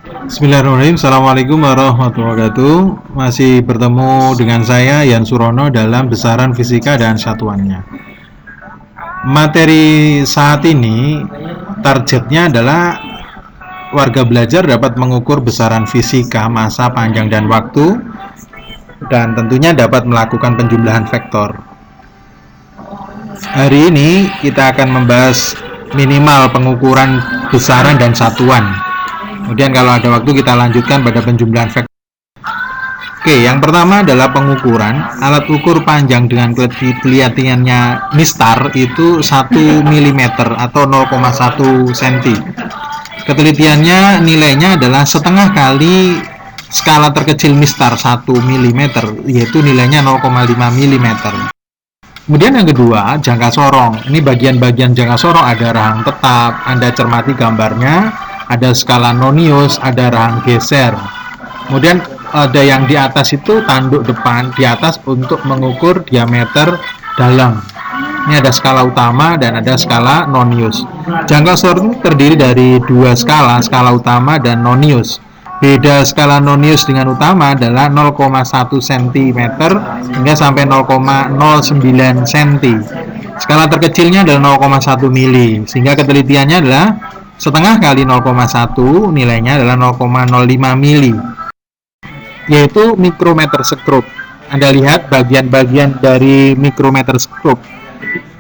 Bismillahirrahmanirrahim. Assalamualaikum warahmatullahi wabarakatuh. Masih bertemu dengan saya Yan Surono dalam besaran fisika dan satuannya. Materi saat ini targetnya adalah warga belajar dapat mengukur besaran fisika, massa, panjang, dan waktu, dan tentunya dapat melakukan penjumlahan vektor. Hari ini kita akan membahas minimal pengukuran besaran dan satuan. Kemudian kalau ada waktu kita lanjutkan pada penjumlahan vektor. Oke, yang pertama adalah pengukuran. Alat ukur panjang dengan kelihatannya mistar itu 1 mm atau 0,1 cm. Ketelitiannya nilainya adalah setengah kali skala terkecil mistar 1 mm, yaitu nilainya 0,5 mm. Kemudian yang kedua, jangka sorong. Ini bagian-bagian jangka sorong, ada rahang tetap, Anda cermati gambarnya. Ada skala nonius, ada rahang geser. Kemudian ada yang di atas itu tanduk depan di atas untuk mengukur diameter dalam. Ini ada skala utama dan ada skala nonius. Jangka sorong terdiri dari dua skala, skala utama dan nonius. Beda skala nonius dengan utama adalah 0,1 cm hingga sampai 0,09 cm. Skala terkecilnya adalah 0,1 mili, sehingga ketelitiannya adalah setengah kali 0,1, nilainya adalah 0,05 mili, yaitu mikrometer sekrup. Anda lihat bagian-bagian dari mikrometer sekrup.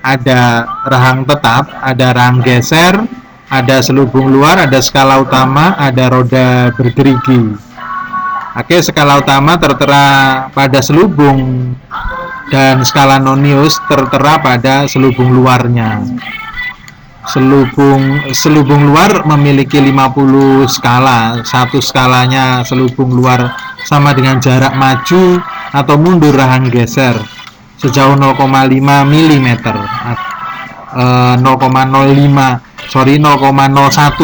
Ada rahang tetap, ada rahang geser, ada selubung luar, ada skala utama, ada roda bergerigi. Oke, skala utama tertera pada selubung dan skala nonius tertera pada selubung luarnya. Selubung luar memiliki 50 skala. Satu skalanya selubung luar sama dengan jarak maju atau mundur rahang geser sejauh 0,5 mm. 0,01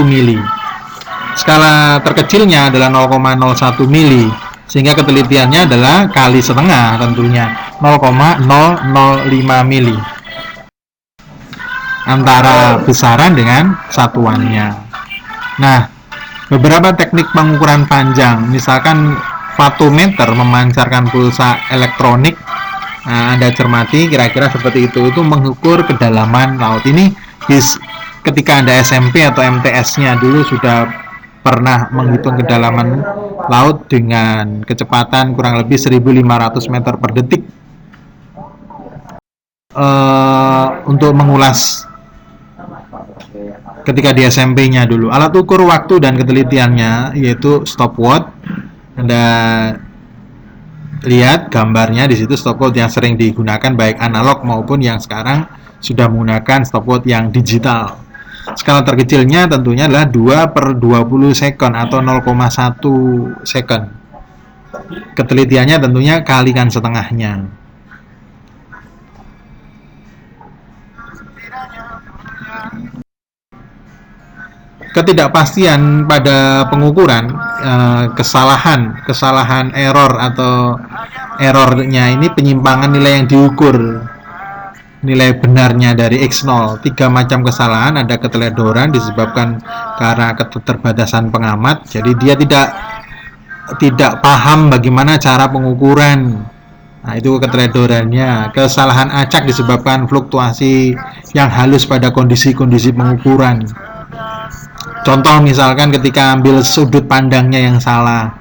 mili. Skala terkecilnya adalah 0,01 mili, sehingga ketelitiannya adalah kali setengah, tentunya 0,005 mili antara besaran dengan satuannya. Nah, beberapa teknik pengukuran panjang, misalkan vatometer memancarkan pulsa elektronik. Nah, Anda cermati kira-kira seperti itu mengukur kedalaman laut. Ini ketika Anda SMP atau MTS-nya dulu sudah pernah menghitung kedalaman laut dengan kecepatan kurang lebih 1500 meter per detik. Untuk mengulas ketika di SMP-nya dulu. Alat ukur waktu dan ketelitiannya yaitu stopwatch. Anda lihat gambarnya di situ, stopwatch yang sering digunakan baik analog maupun yang sekarang sudah menggunakan stopwatch yang digital. Skala terkecilnya tentunya adalah 2/20 sekon atau 0,1 sekon. Ketelitiannya tentunya kalikan setengahnya. Ketidakpastian pada pengukuran, kesalahan error atau errornya ini penyimpangan nilai yang diukur, nilai benarnya dari X0. 3 macam kesalahan. Ada keteledoran disebabkan karena keterbatasan pengamat, jadi dia tidak paham bagaimana cara pengukuran. Nah, itu keteledorannya. Kesalahan acak disebabkan fluktuasi yang halus pada kondisi-kondisi pengukuran. Contoh misalkan ketika ambil sudut pandangnya yang salah.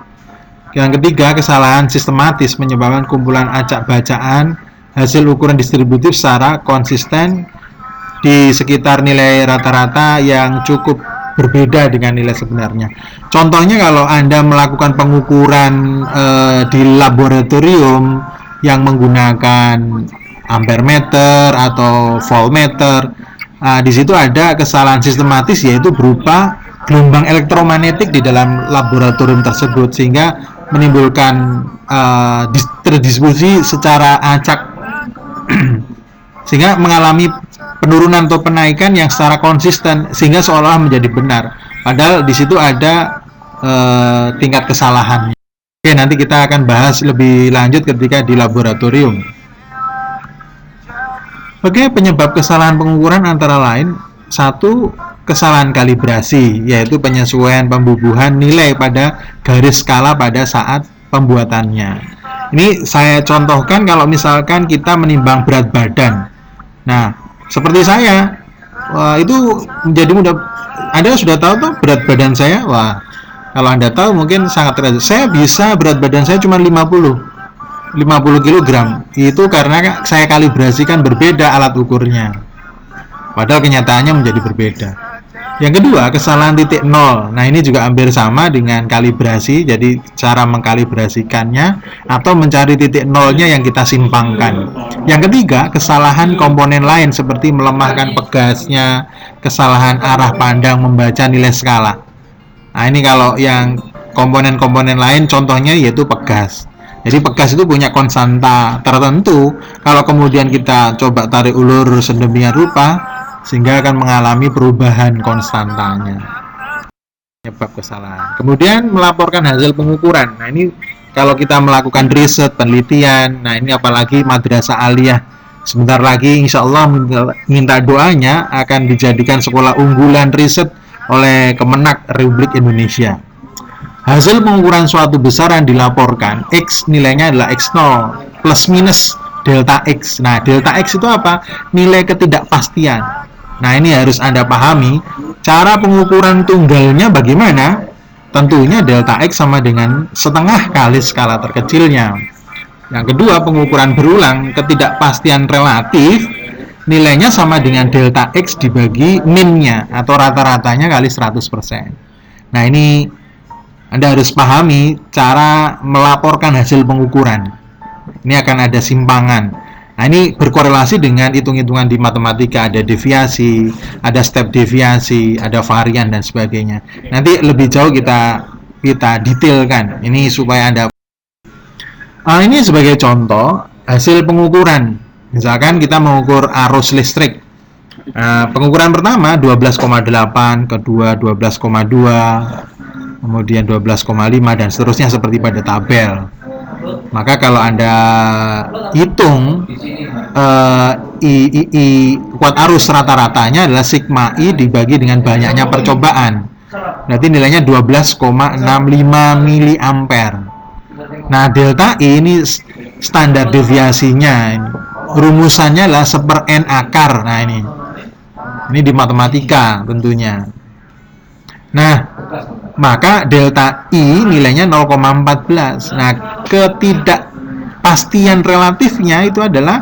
Yang ketiga, kesalahan sistematis menyebabkan kumpulan acak bacaan hasil ukuran distributif secara konsisten di sekitar nilai rata-rata yang cukup berbeda dengan nilai sebenarnya. Contohnya kalau Anda melakukan pengukuran di laboratorium yang menggunakan ampermeter atau voltmeter, di situ ada kesalahan sistematis, yaitu berupa gelombang elektromagnetik di dalam laboratorium tersebut, sehingga menimbulkan terdistribusi secara acak sehingga mengalami penurunan atau penaikan yang secara konsisten, sehingga seolah menjadi benar, padahal di situ ada tingkat kesalahannya. Oke, nanti kita akan bahas lebih lanjut ketika di laboratorium. Oke, penyebab kesalahan pengukuran antara lain, 1. kesalahan kalibrasi, yaitu penyesuaian pembubuhan nilai pada garis skala pada saat pembuatannya. Ini saya contohkan kalau misalkan kita menimbang berat badan. Nah, seperti saya, itu menjadi mudah. Anda sudah tahu tuh berat badan saya? Wah, kalau Anda tahu mungkin sangat terasa. Saya bisa berat badan saya cuma 50 kg. Itu karena saya kalibrasikan berbeda alat ukurnya. Padahal kenyataannya menjadi berbeda. Yang kedua, kesalahan titik nol. Nah, ini juga hampir sama dengan kalibrasi. Jadi, cara mengkalibrasikannya atau mencari titik nolnya yang kita simpangkan. Yang ketiga, kesalahan komponen lain seperti melemahkan pegasnya, kesalahan arah pandang membaca nilai skala. Nah, ini kalau yang komponen-komponen lain contohnya yaitu pegas. Jadi pegas itu punya konstanta tertentu. Kalau kemudian kita coba tarik ulur sedemikian rupa, sehingga akan mengalami perubahan konstantanya. Penyebab kesalahan. Kemudian melaporkan hasil pengukuran. Nah, ini kalau kita melakukan riset, penelitian, nah ini apalagi madrasah aliyah. Sebentar lagi insya Allah minta doanya akan dijadikan sekolah unggulan riset oleh Kemenak Republik Indonesia. Hasil pengukuran suatu besaran dilaporkan, X nilainya adalah X0 plus minus delta X. Nah, delta X itu apa? Nilai ketidakpastian. Nah, ini harus Anda pahami. Cara pengukuran tunggalnya bagaimana? Tentunya delta X sama dengan setengah kali skala terkecilnya. Yang kedua, pengukuran berulang, ketidakpastian relatif, nilainya sama dengan delta X dibagi min-nya atau rata-ratanya kali 100%. Nah, ini Anda harus pahami cara melaporkan hasil pengukuran. Ini akan ada simpangan. Nah, ini berkorelasi dengan hitung-hitungan di matematika, ada deviasi, ada step deviasi, ada varian dan sebagainya. Nanti lebih jauh kita detailkan. Ini supaya Anda. Ini sebagai contoh hasil pengukuran. Misalkan kita mengukur arus listrik. Pengukuran pertama 12,8, kedua 12,2, kemudian 12,5 dan seterusnya seperti pada tabel. Maka kalau Anda hitung kuat arus rata-ratanya adalah sigma I dibagi dengan banyaknya percobaan. Berarti nilainya 12,65 miliampere. Nah, delta I ini standar deviasinya. Rumusannya adalah 1/n akar. Nah, ini di matematika tentunya. Nah, maka delta I nilainya 0,14. Nah, ketidakpastian relatifnya itu adalah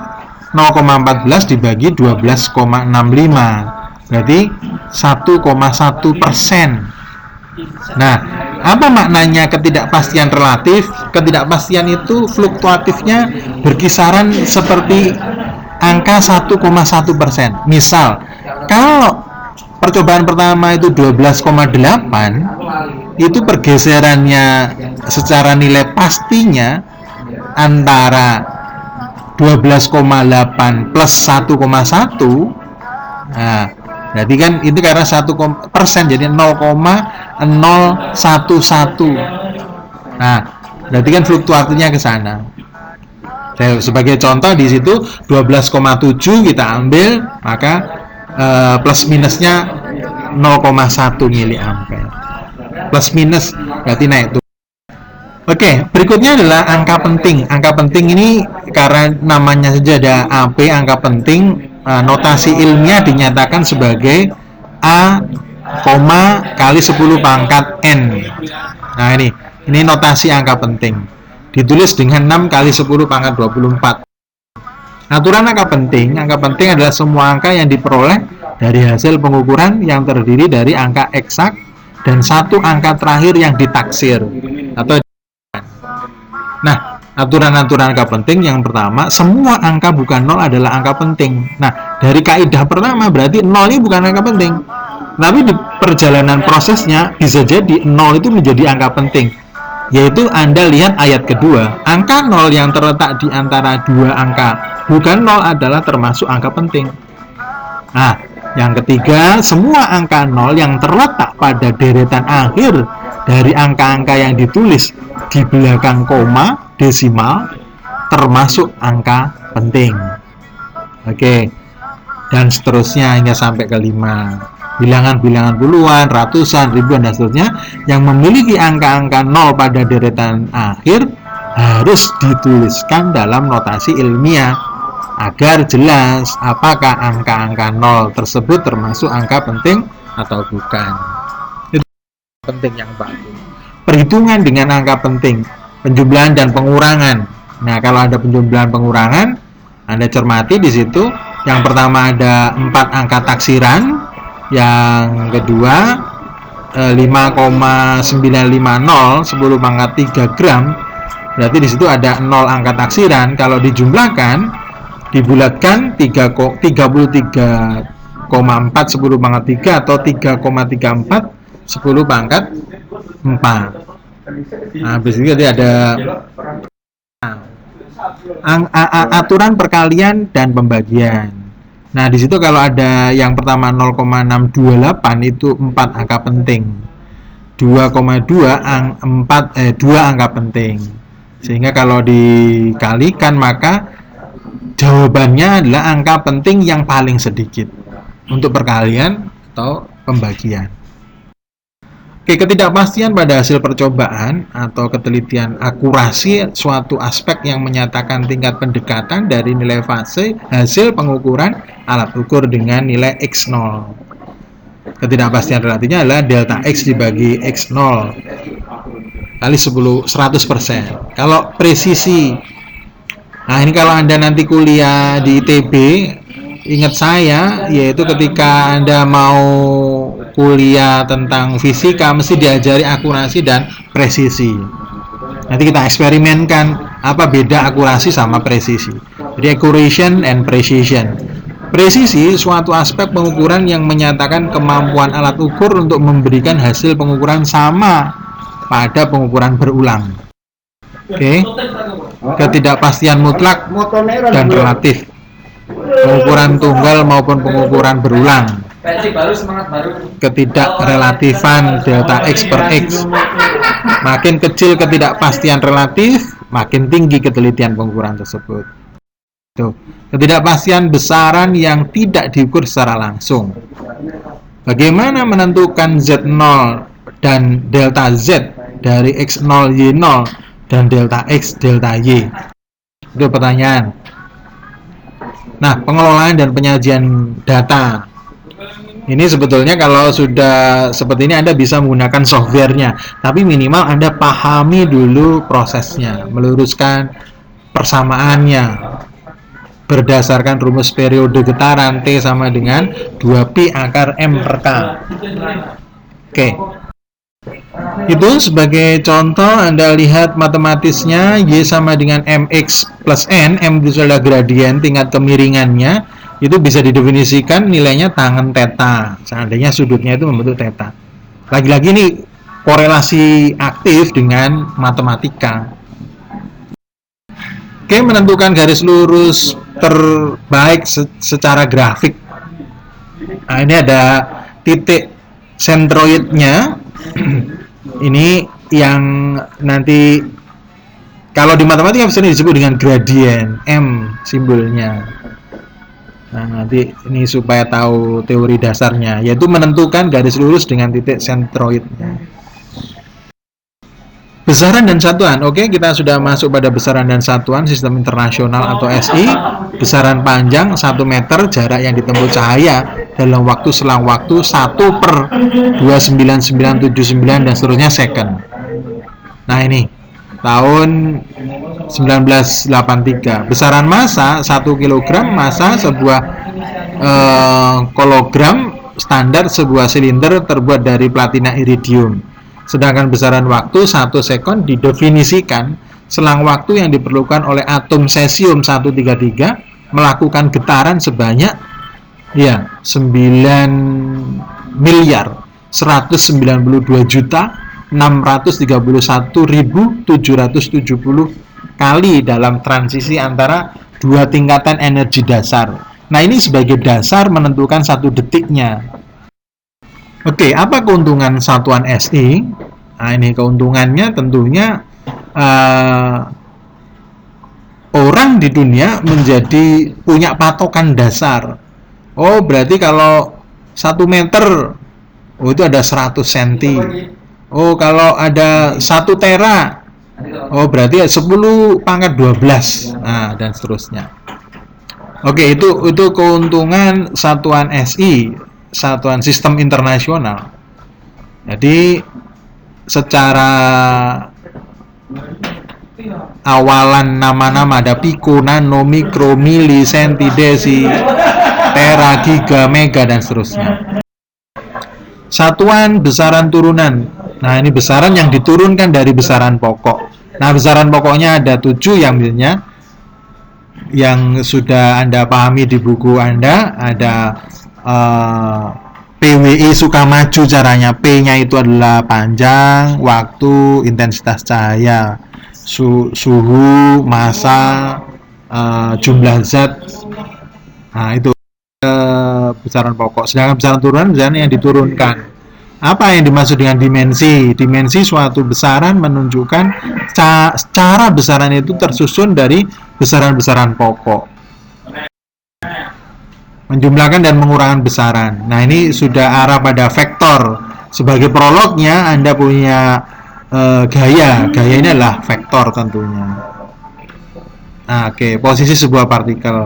0,14 dibagi 12,65. Berarti 1,1%. Nah, apa maknanya ketidakpastian relatif? Ketidakpastian itu fluktuatifnya berkisaran seperti angka 1,1%. Misal, kalau percobaan pertama itu 12,8, itu pergeserannya secara nilai pastinya antara 12,8 plus 1,1. Nah, berarti kan itu karena 1% jadi 0,011. Nah, berarti kan fluktuatifnya ke sana. Sebagai contoh di situ 12,7 kita ambil, maka plus minusnya 0,1 miliampere. Plus minus berarti naik tuh. Oke, berikutnya adalah angka penting. Angka penting ini karena namanya saja ada AP, angka penting, notasi ilmiah dinyatakan sebagai A, kali 10 pangkat N. Nah, ini notasi angka penting. Ditulis dengan 6 kali 10 pangkat 24. Aturan angka penting adalah semua angka yang diperoleh dari hasil pengukuran yang terdiri dari angka eksak dan satu angka terakhir yang ditaksir atau. Nah, aturan-aturan angka penting yang pertama, semua angka bukan 0 adalah angka penting. Nah, dari kaidah pertama berarti 0 ini bukan angka penting. Tapi di perjalanan prosesnya bisa jadi 0 itu menjadi angka penting. Yaitu Anda lihat ayat kedua, angka 0 yang terletak di antara dua angka bukan 0 adalah termasuk angka penting. Nah, yang ketiga, semua angka 0 yang terletak pada deretan akhir dari angka-angka yang ditulis di belakang koma, desimal, termasuk angka penting. Oke, dan seterusnya hingga sampai ke 5. bilangan-bilangan puluhan, ratusan, ribuan, dan seterusnya yang memiliki angka-angka 0 pada deretan akhir harus dituliskan dalam notasi ilmiah agar jelas apakah angka-angka 0 tersebut termasuk angka penting atau bukan. Itu penting yang bagus. Perhitungan dengan angka penting, penjumlahan dan pengurangan. Nah, kalau ada penjumlahan pengurangan, Anda cermati di situ. Yang pertama ada 4 angka taksiran, yang kedua 5,950 10 pangkat 3 gram. Berarti di situ ada 0 angka taksiran. Kalau dijumlahkan, dibulatkan 33,4 10 pangkat 3 atau 3,34 10 pangkat 4. Nah, habis itu ada aturan perkalian dan pembagian. Nah, di situ kalau ada yang pertama 0,628 itu 4 angka penting. 2,2 2 angka penting. Sehingga kalau dikalikan maka jawabannya adalah angka penting yang paling sedikit untuk perkalian atau pembagian. Oke, ketidakpastian pada hasil percobaan atau ketelitian akurasi suatu aspek yang menyatakan tingkat pendekatan dari nilai fase hasil pengukuran alat ukur dengan nilai X0. Ketidakpastian relatifnya adalah delta X dibagi X0 kali 100%. Kalau presisi, nah ini kalau Anda nanti kuliah di ITB, ingat saya, yaitu ketika Anda mau kuliah tentang fisika mesti diajari akurasi dan presisi. Nanti kita eksperimenkan apa beda akurasi sama presisi. Jadi accuracy and precision. Presisi suatu aspek pengukuran yang menyatakan kemampuan alat ukur untuk memberikan hasil pengukuran sama pada pengukuran berulang. Oke. Ketidakpastian mutlak dan relatif. Pengukuran tunggal maupun pengukuran berulang. Ketidakrelatifan delta X per X. Makin kecil ketidakpastian relatif, makin tinggi ketelitian pengukuran tersebut. Tuh. Ketidakpastian besaran yang tidak diukur secara langsung. Bagaimana menentukan Z0 dan delta Z dari X0 Y0 dan delta X delta Y? Itu pertanyaan. Nah, pengelolaan dan penyajian data. Ini sebetulnya kalau sudah seperti ini Anda bisa menggunakan softwarenya, tapi minimal Anda pahami dulu prosesnya, meluruskan persamaannya berdasarkan rumus periode getaran T sama dengan 2pi akar M per K. Oke. Itu sebagai contoh, Anda lihat matematisnya, Y sama dengan MX plus N, M itu adalah gradien tingkat kemiringannya, itu bisa didefinisikan nilainya tangen theta, seandainya sudutnya itu membentuk theta. Lagi-lagi ini korelasi aktif dengan matematika. Oke, menentukan garis lurus terbaik secara grafik. Nah, ini ada titik sentroidnya. Ini yang nanti kalau di matematika bisa disebut dengan gradien, M simbolnya. Nah, nanti ini supaya tahu teori dasarnya, yaitu menentukan garis lurus dengan titik sentroidnya. Besaran dan satuan. Oke, kita sudah masuk pada besaran dan satuan sistem internasional atau SI. Besaran panjang 1 meter, jarak yang ditempuh cahaya dalam waktu selang waktu 1/29979 dan seterusnya second. Nah, ini tahun 1983. Besaran massa 1 kg, massa sebuah kilogram standar sebuah silinder terbuat dari platina iridium. Sedangkan besaran waktu 1 sekon didefinisikan selang waktu yang diperlukan oleh atom cesium 133 melakukan getaran sebanyak 9.192.631.770 kali dalam transisi antara dua tingkatan energi dasar. Nah, ini sebagai dasar menentukan 1 detiknya. Oke, apa keuntungan satuan SI? Nah, ini keuntungannya tentunya orang di dunia menjadi punya patokan dasar. Oh, berarti kalau 1 meter, oh itu ada 100 cm. Oh kalau ada 1 tera, oh berarti 10 pangkat 12. Nah, dan seterusnya. Oke, itu keuntungan satuan SI, satuan sistem internasional. Jadi secara awalan nama-nama ada piko, nano, mikro, mili, senti, desi, tera, giga, mega, dan seterusnya. Satuan besaran turunan. Nah, ini besaran yang diturunkan dari besaran pokok. Nah, besaran pokoknya ada 7 yang misalnya yang sudah Anda pahami di buku Anda. Ada PWI Sukamaju caranya. P-nya itu adalah panjang, waktu, intensitas cahaya, suhu, massa, jumlah zat. Nah, itu besaran pokok. Sedangkan besaran turunan misalnya yang diturunkan. Apa yang dimaksud dengan dimensi? Dimensi suatu besaran menunjukkan cara besaran itu tersusun dari besaran-besaran pokok. Menjumlahkan dan mengurangi besaran. Nah, ini sudah arah pada vektor. Sebagai prolognya Anda punya gaya. Gaya ini adalah vektor tentunya. Nah, oke, posisi sebuah partikel.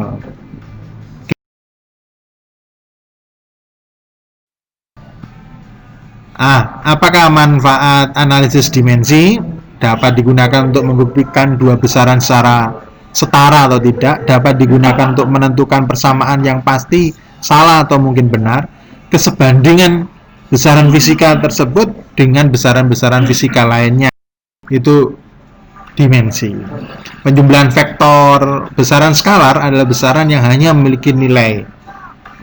Apakah manfaat analisis dimensi? Dapat digunakan untuk membuktikan dua besaran secara setara atau tidak, dapat digunakan untuk menentukan persamaan yang pasti, salah atau mungkin benar, kesebandingan besaran fisika tersebut dengan besaran-besaran fisika lainnya. Itu dimensi. Penjumlahan vektor besaran skalar adalah besaran yang hanya memiliki nilai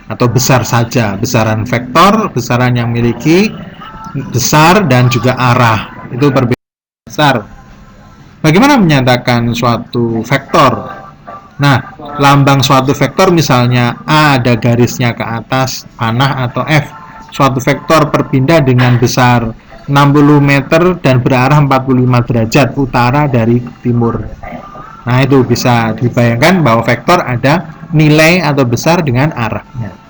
atau besar saja. Besaran vektor, besaran yang memiliki besar dan juga arah. Itu perbedaan besar. Bagaimana menyatakan suatu vektor? Nah, lambang suatu vektor misalnya A ada garisnya ke atas, panah, atau F. Suatu vektor berpindah dengan besar 60 meter dan berarah 45 derajat utara dari timur. Nah, itu bisa dibayangkan bahwa vektor ada nilai atau besar dengan arahnya.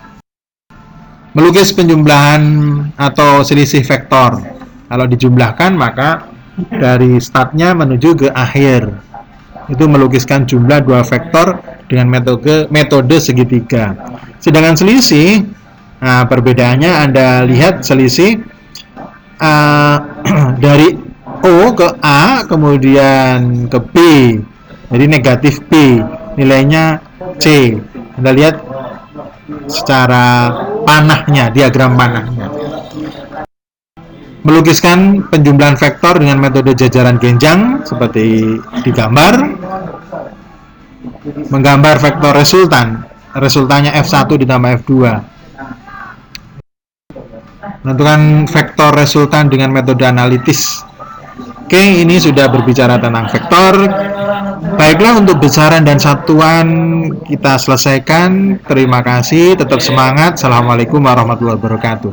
Melukis penjumlahan atau selisih vektor. Kalau dijumlahkan maka dari startnya menuju ke akhir. Itu melukiskan jumlah dua vektor dengan metode segitiga. Sedangkan selisih, nah perbedaannya Anda lihat selisih dari O ke A kemudian ke B. Jadi negatif B, nilainya C. Anda lihat secara panahnya, diagram panahnya. Melukiskan penjumlahan vektor dengan metode jajaran genjang seperti digambar. Menggambar vektor resultan. Resultannya F1 ditambah F2. Menentukan vektor resultan dengan metode analitis. Oke, ini sudah berbicara tentang vektor. Baiklah, untuk besaran dan satuan kita selesaikan. Terima kasih, tetap semangat. Assalamualaikum warahmatullahi wabarakatuh.